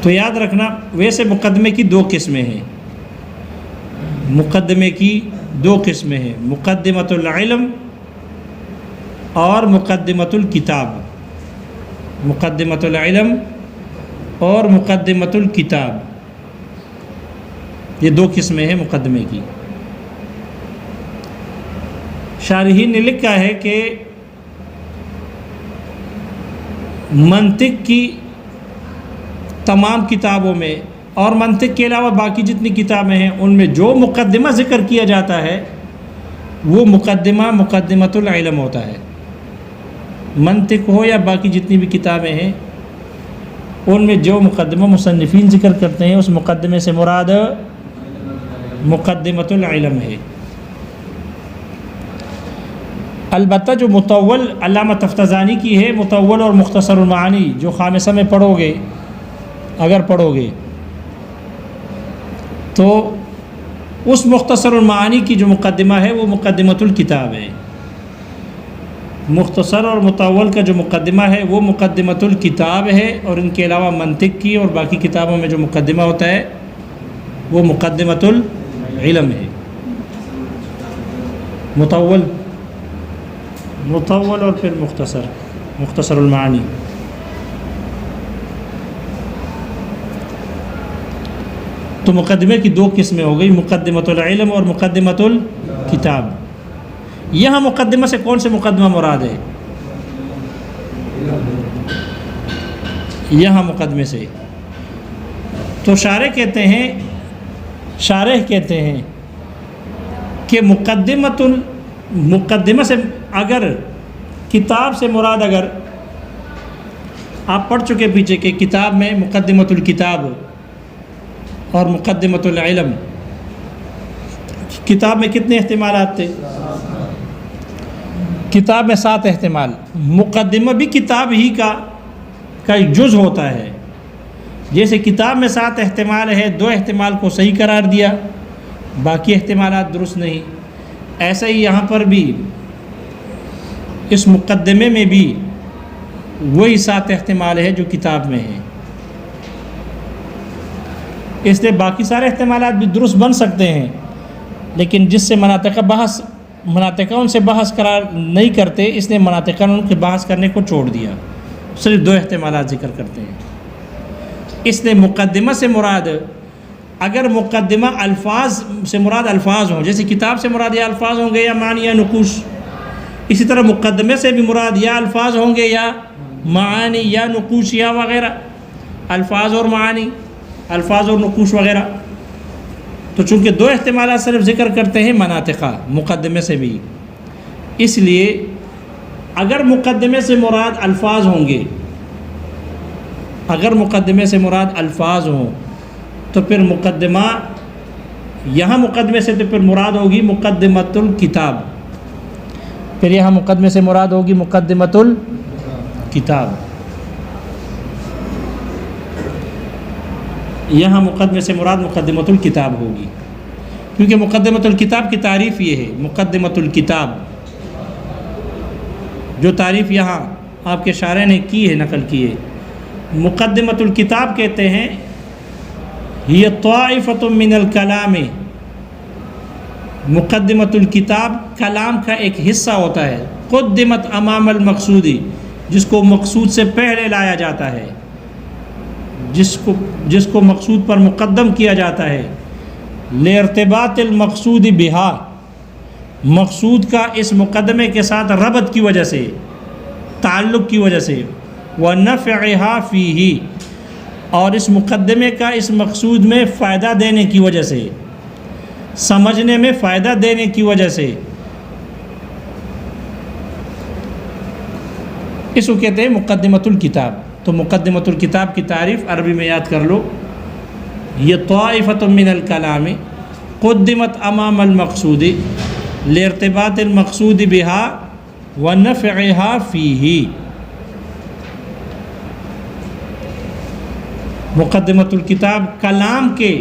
تو یاد رکھنا ویسے مقدمے کی دو قسمیں ہیں، مقدمے کی دو قسمیں ہیں، مقدمۃ العلم اور مقدمۃ الکتاب، مقدمۃ العلم اور مقدمۃ الکتاب، یہ دو قسمیں ہیں مقدمے کی۔ شارحین نے لکھا ہے کہ منطق کی تمام کتابوں میں اور منطق کے علاوہ باقی جتنی کتابیں ہیں ان میں جو مقدمہ ذکر کیا جاتا ہے وہ مقدمہ مقدمۃ العلم ہوتا ہے۔ منطق ہو یا باقی جتنی بھی کتابیں ہیں ان میں جو مقدمہ مصنفین ذکر کرتے ہیں اس مقدمے سے مراد مقدمۃ العلم ہے۔ البتہ جو مطول علامہ تفتزانی کی ہے، مطول اور مختصر المعانی، جو خامسہ میں پڑھو گے اگر پڑھو گے تو اس مختصر المعانی کی جو مقدمہ ہے وہ مقدمۃ الکتاب ہے۔ مختصر اور مطول کا جو مقدمہ ہے وہ مقدمۃ الکتاب ہے، اور ان کے علاوہ منطق کی اور باقی کتابوں میں جو مقدمہ ہوتا ہے وہ مقدمۃ العلم ہے۔ مطول اور پھر مختصر المعانی۔ تو مقدمے کی دو قسمیں ہو گئی، مقدمۃ العلم اور مقدمۃ الکتاب۔ یہاں مقدمہ سے کون سے مقدمہ مراد ہے؟ یہاں مقدمے سے تو شارح کہتے ہیں کہ مقدمہ سے اگر کتاب سے مراد، اگر آپ پڑھ چکے پیچھے کہ کتاب میں مقدمۃ الکتاب اور مقدمۃ العلم، کتاب میں کتنے احتمالات تھے؟ کتاب میں 7 احتمال۔ مقدمہ بھی کتاب ہی کا ایک جز ہوتا ہے، جیسے کتاب میں 7 احتمال ہے، 2 احتمال کو صحیح قرار دیا، باقی احتمالات درست نہیں۔ ایسا ہی یہاں پر بھی اس مقدمے میں بھی وہی 7 احتمال ہے جو کتاب میں ہیں، اس لیے باقی سارے احتمالات بھی درست بن سکتے ہیں، لیکن جس سے مناطقہ ان سے بحث قرار نہیں کرتے، اس لیے مناطقہ نے ان کے بحث کرنے کو چھوڑ دیا، صرف 2 احتمالات ذکر کرتے ہیں۔ اس لیے مقدمہ سے مراد، اگر مقدمہ الفاظ سے مراد الفاظ ہوں، جیسے کتاب سے مراد یا الفاظ ہوں گے یا معنی یا نقوش، اسی طرح مقدمے سے بھی مراد یا الفاظ ہوں گے یا معانی یا نقوش یا وغیرہ، الفاظ اور معانی، الفاظ اور نقوش وغیرہ۔ تو چونکہ 2 احتمالات صرف ذکر کرتے ہیں مناطقہ مقدمے سے بھی، اس لیے اگر مقدمے سے مراد الفاظ ہوں گے، اگر مقدمے سے مراد الفاظ ہوں تو پھر مقدمہ، یہاں مقدمے سے تو پھر مراد ہوگی مقدمۃ الکتاب، پھر یہاں مقدمے سے مراد ہوگی مقدمۃ الکتاب، یہاں مقدمے سے مراد مقدمۃ الکتاب ہوگی، کیونکہ مقدمۃ الکتاب کی تعریف یہ ہے۔ مقدمۃ الکتاب جو تعریف یہاں آپ کے شارح نے کی ہے، نقل کی ہے، مقدمۃ الکتاب کہتے ہیں یہ طائفۃ من الکلام، مقدمۃ الکتاب کلام کا ایک حصہ ہوتا ہے، قدمت امام المقصودی، جس کو مقصود سے پہلے لایا جاتا ہے، جس کو مقصود پر مقدم کیا جاتا ہے، لارتباط المقصود بہا، مقصود کا اس مقدمے کے ساتھ ربط کی وجہ سے، تعلق کی وجہ سے، ونفعها فیہ، اور اس مقدمے کا اس مقصود میں فائدہ دینے کی وجہ سے، سمجھنے میں فائدہ دینے کی وجہ سے، اس کو کہتے ہیں مقدمۃ الکتاب۔ تو مقدمۃ الکتاب کی تعریف عربی میں یاد کر لو، یہ طائفۃ من الکلام قدمت امام المقصود لارتباط المقصود بہا ونفعها فیہ۔ مقدمۃ الکتاب کلام کے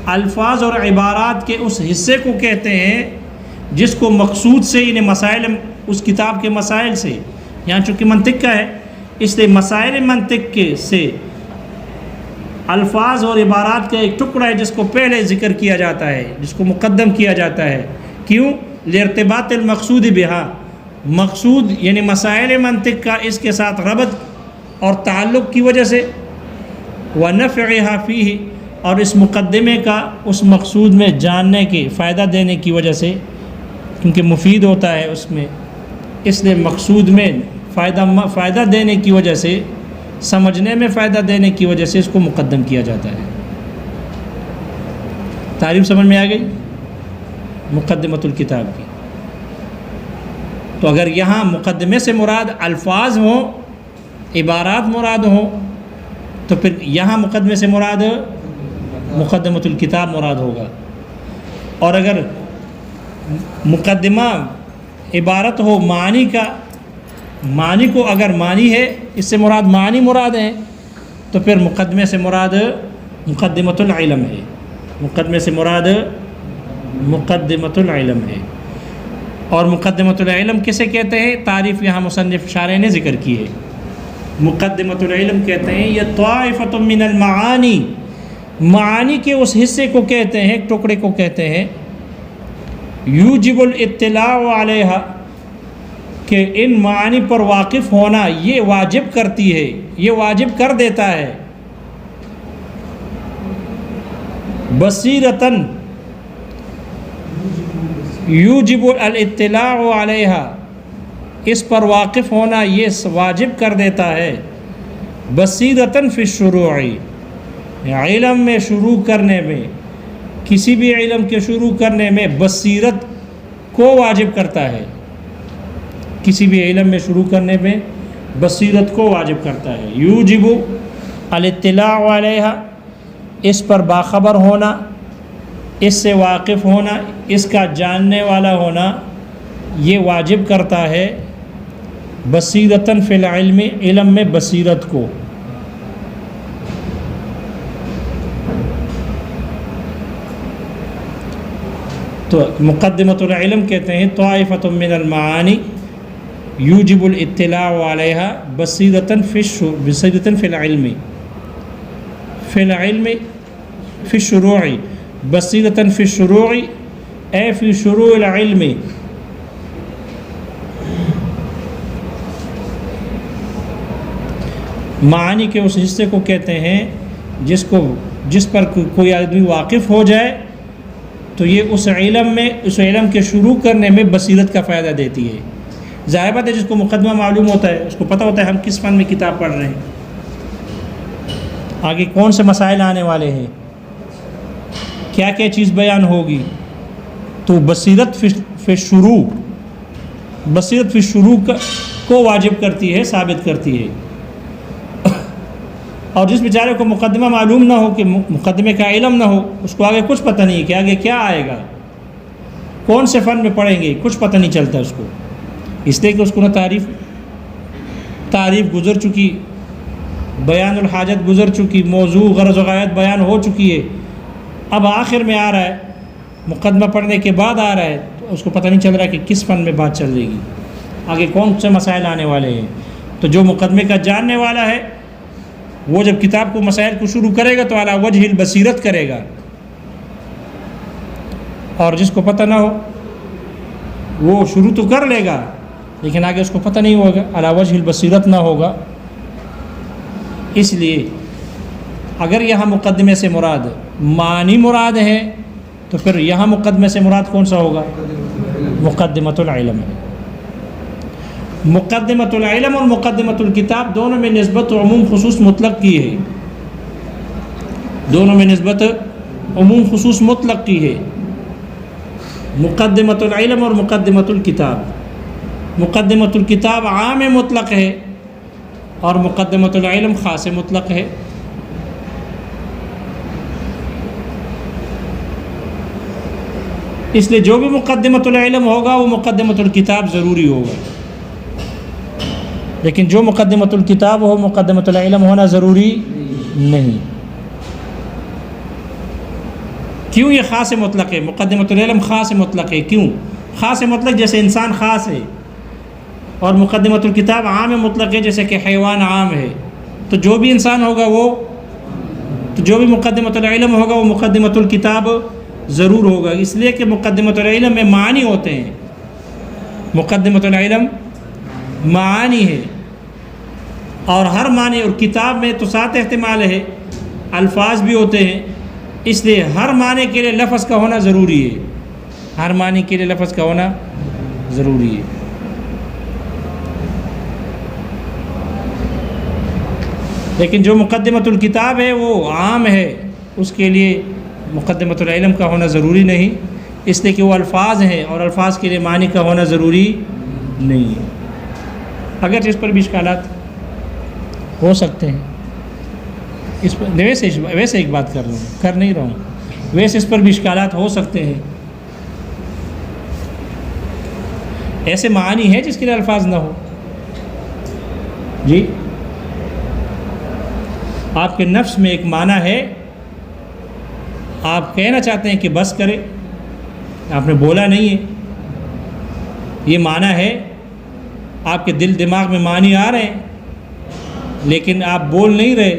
الفاظ اور عبارات کے اس حصے کو کہتے ہیں جس کو مقصود سے، انہیں مسائل، اس کتاب کے مسائل سے، یہاں چونکہ منطق کا ہے، اس لیے مسائل منطق کے سے الفاظ اور عبارات کا ایک ٹکڑا ہے جس کو پہلے ذکر کیا جاتا ہے، جس کو مقدم کیا جاتا ہے. کیوں؟ لارتباط المقصود بہا، مقصود یعنی مسائل منطق کا اس کے ساتھ ربط اور تعلق کی وجہ سے، وَنَفْعِهَا فِيهِ، اور اس مقدمے کا اس مقصود میں جاننے کی، فائدہ دینے کی وجہ سے، کیونکہ مفید ہوتا ہے اس میں، اس لیے مقصود میں فائدہ دینے کی وجہ سے، سمجھنے میں فائدہ دینے کی وجہ سے اس کو مقدم کیا جاتا ہے. تعریف سمجھ میں آ گئی مقدمۃ الکتاب کی؟ تو اگر یہاں مقدمے سے مراد الفاظ ہوں، عبارات مراد ہوں، تو پھر یہاں مقدمے سے مراد مقدمۃ الکتاب مراد ہوگا. اور اگر مقدمہ عبارت ہو معنی کا، معنی کو اگر معنی ہے اس سے مراد معنی مراد ہیں، تو پھر مقدمے سے مراد مقدمۃ العلم ہے. مقدمے سے مراد مقدمۃ العلم ہے. اور مقدمۃ العلم کسے کہتے ہیں؟ تعریف یہاں مصنف شارح نے ذکر کی ہے. مقدمۃ العلم کہتے ہیں یہ طائفۃ من المعانی، معانی کے اس حصے کو کہتے ہیں، ٹکڑے کو کہتے ہیں، یوجب الاطلاع علیہا، کہ ان معانی پر واقف ہونا یہ واجب کرتی ہے، یہ واجب کر دیتا ہے. بصیرتاً یوجب الاطلاع علیہا، اس پر واقف ہونا یہ واجب کر دیتا ہے. بصیرتاً فی الشروع، علم میں شروع کرنے میں، کسی بھی علم کے شروع کرنے میں بصیرت کو واجب کرتا ہے. کسی بھی علم میں شروع کرنے میں بصیرت کو واجب کرتا ہے. یوجب الاطلاع علیہا، اس پر باخبر ہونا، اس سے واقف ہونا، اس کا جاننے والا ہونا یہ واجب کرتا ہے. بصیرتاً فی العلم، علم میں بصیرت کو. تو مقدمۃ العلم کہتے ہیں طائفۃ من المعانی یوجب الاطلاع علیہا بصیرتاً فی العلم، فی العلم فی الشروع، بصیرتاً فی الشروع اے فی شروع العلم. معانی کے اس حصے کو کہتے ہیں جس پر کوئی آدمی واقف ہو جائے تو یہ اس علم کے شروع کرنے میں بصیرت کا فائدہ دیتی ہے. ظاہر بات ہے جس کو مقدمہ معلوم ہوتا ہے اس کو پتہ ہوتا ہے ہم کس فن میں کتاب پڑھ رہے ہیں، آگے کون سے مسائل آنے والے ہیں، کیا کیا چیز بیان ہوگی. تو بصیرت فی شروع، بصیرت فی شروع کو واجب کرتی ہے، ثابت کرتی ہے. اور جس بیچارے کو مقدمہ معلوم نہ ہو، کہ مقدمے کا علم نہ ہو، اس کو آگے کچھ پتہ نہیں کہ آگے کیا آئے گا، کون سے فن میں پڑھیں گے، کچھ پتہ نہیں چلتا اس کو. اس لیے کہ اس کو نہ تعریف گزر چکی، بیان الحاجت گزر چکی، موضوع غرض و غایت بیان ہو چکی ہے. اب آخر میں آ رہا ہے، مقدمہ پڑھنے کے بعد آ رہا ہے، تو اس کو پتہ نہیں چل رہا کہ کس فن میں بات چل رہے گی، آگے کون سے مسائل آنے والے ہیں. تو جو مقدمے کا جاننے والا ہے وہ جب کتاب کو مسائل کو شروع کرے گا تو علی وجہ البصیرت کرے گا، اور جس کو پتہ نہ ہو وہ شروع تو کر لے گا لیکن آگے اس کو پتہ نہیں ہوگا، علی وجہ البصیرت نہ ہوگا. اس لیے اگر یہاں مقدمے سے مراد معنی مراد ہے تو پھر یہاں مقدمے سے مراد کون سا ہوگا؟ مقدمۃ العلم ہے. مقدمۃ العلم اور مقدمۃ الکتاب دونوں میں نسبت عموم خصوص مطلق کی ہے، دونوں میں نسبت عموم خصوص مطلق کی ہے. مقدمۃ العلم اور مقدمۃ الکتاب، مقدمۃ الکتاب عام مطلق ہے اور مقدمۃ العلم خاص مطلق ہے. اس لیے جو بھی مقدمۃ العلم ہوگا وہ مقدمۃ الکتاب ضروری ہوگا، لیکن جو مقدمۃ الکتاب ہو مقدمۃ العلم ہونا ضروری نہیں. کیوں یہ خاص مطلق ہے؟ مقدمۃ العلم خاص مطلق ہے. کیوں خاص مطلق؟ جیسے انسان خاص ہے، اور مقدمۃ الکتاب عام مطلق ہے، جیسے کہ حیوان عام ہے، تو جو بھی انسان ہوگا تو جو بھی مقدمۃ العلم ہوگا وہ مقدمۃ الکتاب ضرور ہوگا، اس لیے کہ مقدمۃ العلم میں معانی ہوتے ہیں، مقدمۃ العلم معانی ہے، اور ہر معنی، اور کتاب میں تو 7 احتمال ہے، الفاظ بھی ہوتے ہیں، اس لیے ہر معنی کے لیے لفظ کا ہونا ضروری ہے، ہر معنی کے لیے لفظ کا ہونا ضروری ہے۔ لیکن جو مقدمۃ الکتاب ہے وہ عام ہے، اس کے لیے مقدمۃ العلم کا ہونا ضروری نہیں، اس لیے کہ وہ الفاظ ہیں، اور الفاظ کے لیے معنی کا ہونا ضروری نہیں ہے۔ اگرچہ اس پر بھی اشکالات ہو سکتے ہیں، اس پر ویسے ایک بات کر نہیں رہا ہوں، ویسے اس پر بھی اشکالات ہو سکتے ہیں، ایسے معانی ہے جس کے لیے الفاظ نہ ہو۔ جی، آپ کے نفس میں ایک معنی ہے، آپ کہنا چاہتے ہیں کہ بس کرے، آپ نے بولا نہیں ہے، یہ معنی ہے، آپ کے دل دماغ میں معنی آ رہے ہیں لیکن آپ بول نہیں رہے،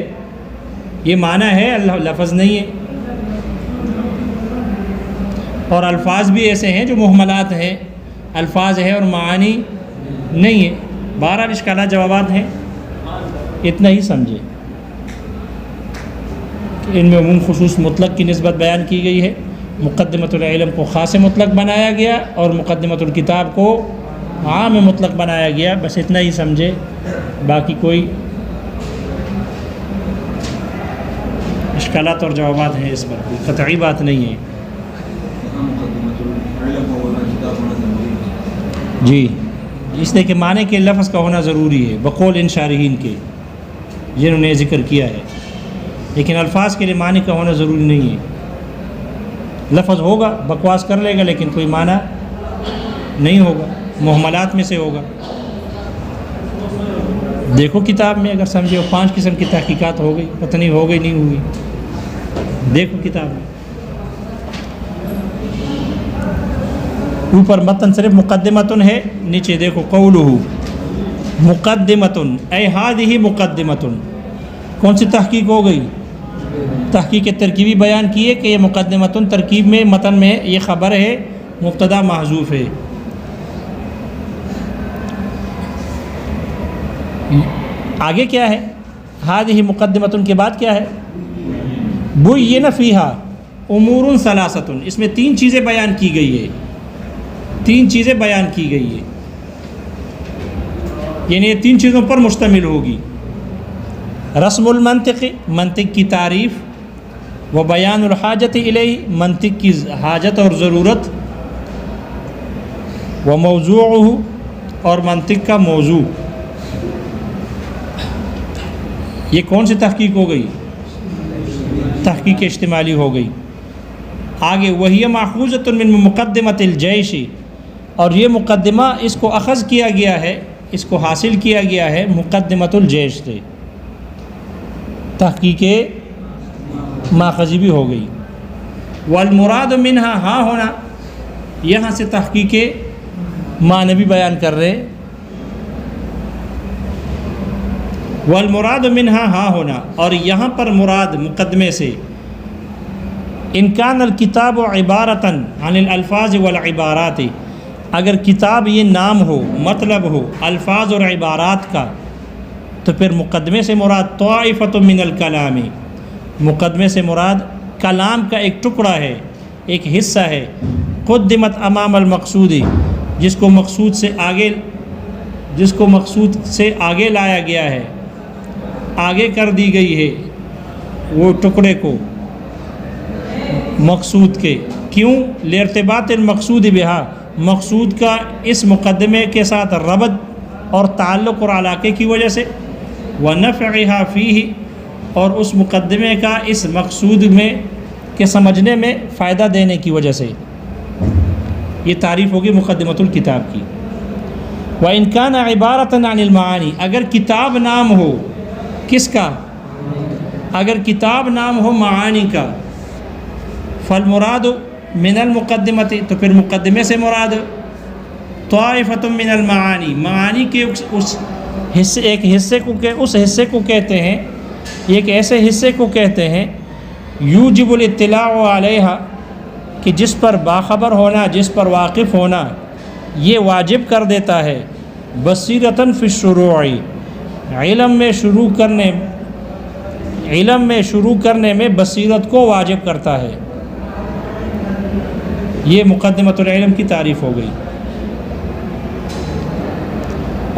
یہ معنی ہے، اللہ لفظ نہیں ہے۔ اور الفاظ بھی ایسے ہیں جو مہملات ہیں، الفاظ ہے اور معانی نہیں ہے۔ بہرحال اشکالات جوابات ہیں، اتنا ہی سمجھے کہ ان میں عموم خصوص مطلق کی نسبت بیان کی گئی ہے، مقدمۃ العلم کو خاص مطلق بنایا گیا اور مقدمۃ الکتاب کو عام مطلق بنایا گیا، بس اتنا ہی سمجھے، باقی کوئی اشکالات اور جوابات ہیں، اس پر کوئی قطعی بات نہیں ہے۔ جی، اس لیے کہ معنی کے لفظ کا ہونا ضروری ہے، بقول ان شارحین کے جنہوں نے ذکر کیا ہے، لیکن الفاظ کے لیے معنی کا ہونا ضروری نہیں ہے۔ لفظ ہوگا، بکواس کر لے گا، لیکن کوئی معنی نہیں ہوگا، محملات میں سے ہوگا۔ دیکھو کتاب میں اگر سمجھے، 5 قسم کی تحقیقات ہو گئی، پتہ نہیں ہو گئی نہیں ہوئی، دیکھو کتاب میں۔ اوپر متن صرف مقدمتن ہے، نیچے دیکھو قولہ مقدمتن اے ہذہ مقدمتن، کون سی تحقیق ہو گئی؟ تحقیق ترکیبی بیان کیے کہ یہ مقدمتن ترکیب میں، متن میں یہ خبر ہے، مبتدا محذوف ہے۔ آگے کیا ہے؟ ہذہ مقدمتن کے بعد کیا ہے؟ بین فیہا امور ثلاثۃ، اس میں 3 چیزیں بیان کی گئی ہے، 3 چیزیں بیان کی گئی ہے، یعنی یہ 3 چیزوں پر مشتمل ہوگی: رسم المنطق، منطق کی تعریف، و بیان الحاجت الیہ، منطق کی حاجت اور ضرورت، و موضوعہ، اور منطق کا موضوع۔ یہ کون سی تحقیق ہو گئی؟ تحقیق اجتمالی ہو گئی۔ آگے وہی ماخوذۃ من مقدمۃ الجیش، اور یہ مقدمہ اس کو اخذ کیا گیا ہے، اس کو حاصل کیا گیا ہے مقدمۃ الجیش سے، تحقیق ماخذی بھی ہو گئی۔ والمراد منہا، ہاں ہونا، یہاں سے تحقیق معنوی بیان کر رہے، والمراد منہا، ہاں ہونا، اور یہاں پر مراد مقدمے سے، ان کان الکتاب عبارتاً عن الالفاظ والعبارات، اگر کتاب یہ نام ہو، مطلب ہو الفاظ اور عبارات کا، تو پھر مقدمے سے مراد طائفۃ من الکلام، مقدمے سے مراد کلام کا ایک ٹکڑا ہے، ایک حصہ ہے، قدمت امام المقصود، جس کو مقصود سے آگے لایا گیا ہے، آگے کر دی گئی ہے وہ ٹکڑے کو مقصود کے، کیوں؟ لارتباط المقصود بہا، مقصود کا اس مقدمے کے ساتھ ربط اور تعلق اور علاقے کی وجہ سے، ونفعها فیہ، اور اس مقدمے کا اس مقصود میں کے سمجھنے میں فائدہ دینے کی وجہ سے، یہ تعریف ہوگی مقدمۃ الکتاب کی۔ وَإِنْ كَانَ عِبَارَةً عَنِ الْمَعَانِي، اگر کتاب نام ہو، کس کا؟ اگر کتاب نام ہو معانی کا، فالمراد من المقدمۃ، تو پھر مقدمے سے مراد، طائفۃ من المعانی، معانی کے اس حصے، ایک حصے کو اس حصے کو کہتے ہیں، ایک ایسے حصے کو کہتے ہیں یوجب الاطلاع علیہا، کہ جس پر باخبر ہونا، جس پر واقف ہونا یہ واجب کر دیتا ہے، بصیرتاً فی الشروع، علم میں شروع کرنے میں بصیرت کو واجب کرتا ہے۔ یہ مقدمۃ العلم کی تعریف ہو گئی۔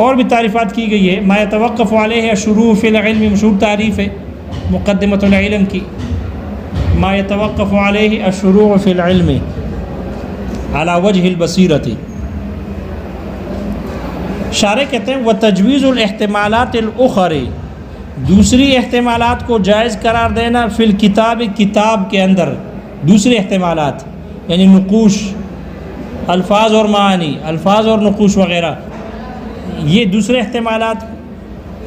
اور بھی تعریفات کی گئی ہے، ما یتوقف علیہ الشروع فی العلم، مشہور تعریف ہے مقدمۃ العلم کی، ما یتوقف علیہ الشروع فی العلم علی وجہ البصیرۃ۔ شارح کہتے ہیں وتجویز الاحتمالات الاخرى، دوسری احتمالات کو جائز قرار دینا، فی الکتاب، کتاب کے اندر دوسرے احتمالات یعنی نقوش، الفاظ اور معانی، الفاظ اور نقوش وغیرہ، یہ دوسرے احتمالات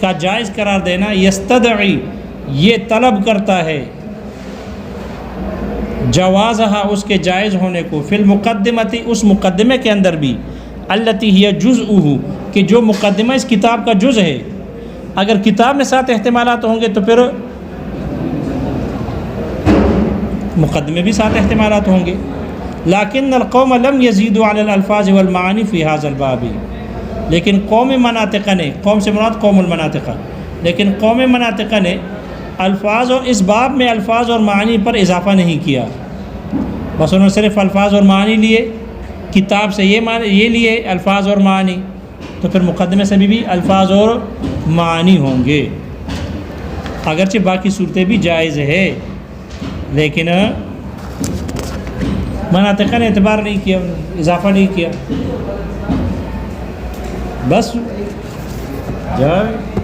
کا جائز قرار دینا، یستدعی، یہ طلب کرتا ہے، جوازہا، اس کے جائز ہونے کو، فی المقدمۃ، اس مقدمے کے اندر بھی، التی ہی جزءہ، کہ جو مقدمہ اس کتاب کا جز ہے، اگر کتاب میں 7 احتمالات ہوں گے تو پھر مقدمے بھی 7 احتمالات ہوں گے۔ لیکن القوم لم یزیدوا علی الالفاظ والمعانی فی ھذا الباب، لیکن قوم مناطقہ نے، قوم سے مراد قوم المناطقہ، لیکن قوم مناطقہ نے الفاظ اور اس باب میں الفاظ اور معانی پر اضافہ نہیں کیا، بس انہوں نے صرف الفاظ اور معانی لیے، کتاب سے یہ لیے الفاظ اور معانی، تو پھر مقدمے سے بھی الفاظ اور معانی ہوں گے، اگرچہ باقی صورتیں بھی جائز ہے، لیکن مناطقہ نے اعتبار نہیں کیا، اضافہ نہیں کیا، بس جائے۔